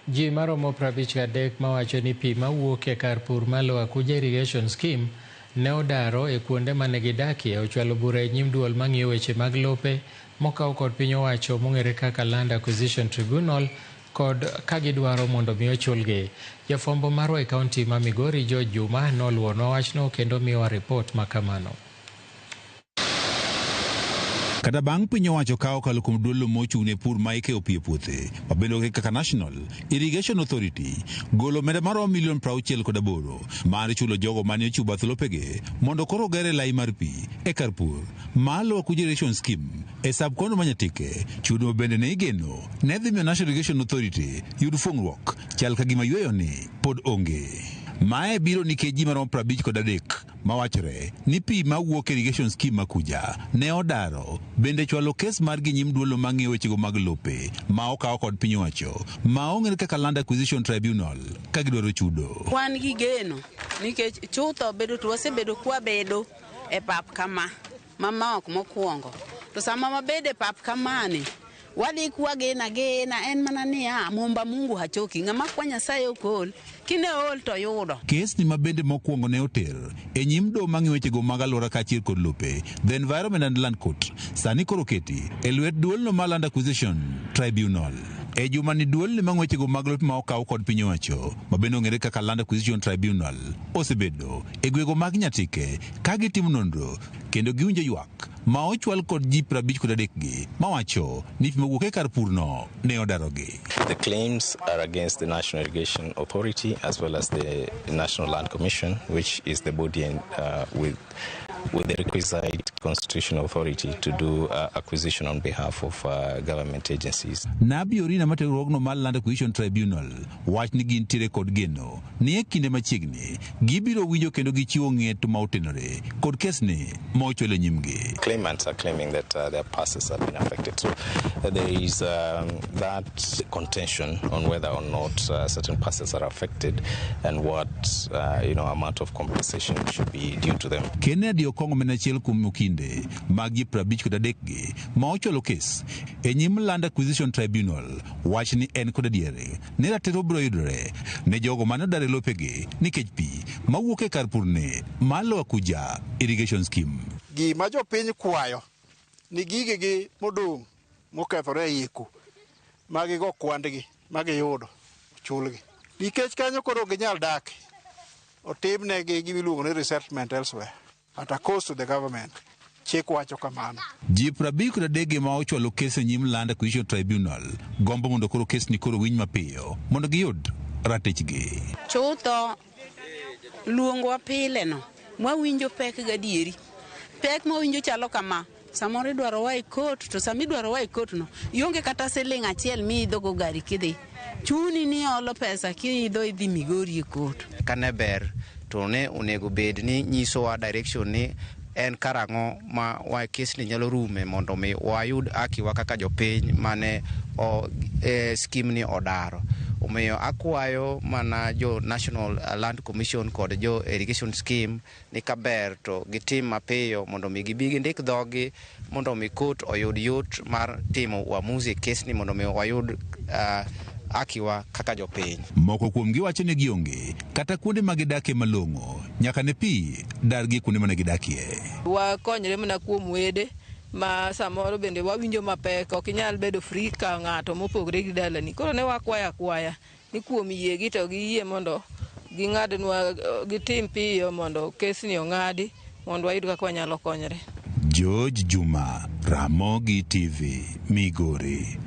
Ji maromo 53 mawacho ni pi mawuok e kar pur malo Akuja Irrigation Scheme ne odaro e kuonde mane gidakie ochwalo bura e nyim duol mang'iyo weche mag lope mokaw kod piny owacho mong'ere kaka Land Acquisition Tribunal kod ka gidwaro mondo mi ochulgi. Jafwambo marwa e kaunti ma Migori George Juma noluonwa wachno kendo miyowa ripot makamano. Kata bang' piny owacho kawo kalo kuom duol mochung'ne pur ma ikeyo pi e puothe mabedo kaka National Irrigation Authority golo omenda maromo milion 68 mar chulo jogo mane ochiwo bath lopege mondo koro gere lai mar pi e kar pur malo Akuja Irrigation Scheme e sab-kono ma Nyatike. Chudo bende ne igeno ne dhi miyo National Irrigation Authority yud fuong'ruok chal ka gima yweyo ni pod onge. Mae biro nikech ji maromo 53 mawachore ni pi mawuok Irrigation Scheme Akuja ne odaro bende chwalo kes mar gi nyim duolo mang'iyo wechego mag lope ma okaw kod piny owacho ma ong'ere kaka Land Acquisition Tribunal ka gidwaro chudo. Wan gi geno nikech chutho bedo to wasebedo kwabedo e pap kama mama ok mokwongo to sama mabede pap kamani wadi kwagena en mana niya momba Mungu hachoki ng'ama kwa Nyasaye okol kine ol to yudo. Kes ni mabende mokwongo ne oter e nyim do mang'iyo wechego mag alwora kaachiel kod lope The Environment and Land Court sani koro keti e lwet duolno mar Land Acquisition Tribunal. E juma ni duolno mang'iyo wechego mag lope ma okaw kod piny owacho mabende ong'ere kaka Land Acquisition Tribunal osebedo e gwego mag Nyatike ka gitimo nonro kendo giwinjo ywak ma ochwal kod ji 53 gi mawacho ni pi mawuok e kar purno ne odarogi. The claims are against the National Irrigation Authority as well as the National Land Commission, which is the body with the requisite constitutional authority to do acquisition on behalf of government agencies. Nabi Orina materogno mar Land Acquisition Tribunal wach ni gintiere kod geno ni e kinde machiegni gibiro winjo kendo gichiwo ng'et ma otenore kod kesni ma ochwalo nyimgi. Claimants are claiming that their passes have been affected. So there is that contention on whether or not certain passes are affected and what amount of compensation should be due to them. Kennedy Okongo menachiel kuom okinde mag ji 53 gi ma ochwalo kes e nyim Land Acquisition Tribunal wach ni en kod adieri ni ratiro biro yudore ne jogo mane odare lopegi nikech pi mawuok e kar purne malo Akuja Irrigation Scheme. Gima jopiny kwayo ni gigegi modong' mokethore e yiku magigo kwandgi magiyudo chulgi nikech kanyo koro ginyal dak otimnegi gimiluongo ni resettlement elsewhere at a cost to the government. Chik wacho kamano. Ji 53 ma ochwalo kes e nyim Land Acquisition Tribunal gombo mondo koro kes ni koro winy mapiyo mondo giyud ratechgi. Chutho luongwa pile no mwawinjo pek gadieri pek mawinjo chalo kama samoro idwaro wa e court to sami idwaro wa e court no ionge kata siling achiel miidho go gari kidhi chuni ni olo pesa kiidho idhi Migori e court. Kane ber to ne onego bed ni nyiso wa direction ni en karang'o ma wa kes ni nyalo rume mondo mi wayud akiwa kaka jopiny mane scheme ni odaro. Omiyo akwayo mana jo National Land Commission kod jo Irrigation Scheme ni kaber to gitim mapiyo mondo mi gibi gindik dhogi mondo mi court oyud yot mar timo uamuzi kes ni mondo mi wayud akiwa kaka jopiny. Moko kuom giwacho ni gionge kata kuonde ma gidakie malong'o nyaka ne pi dargi kuonde mane gidakie. Wakonyre mana kuom wede ma samoro bende wawinjo mapek ok inyal bedo free ka ng'ato mopogre gi dalani. Koro ne wakwaya kwaya ni kuom yiegi to giyie mondo ging'adnwa gitim piyo mondo kesni ong'adi mondo wayud kaka wanyalo konyre. George Juma, Ramogi TV, Migori.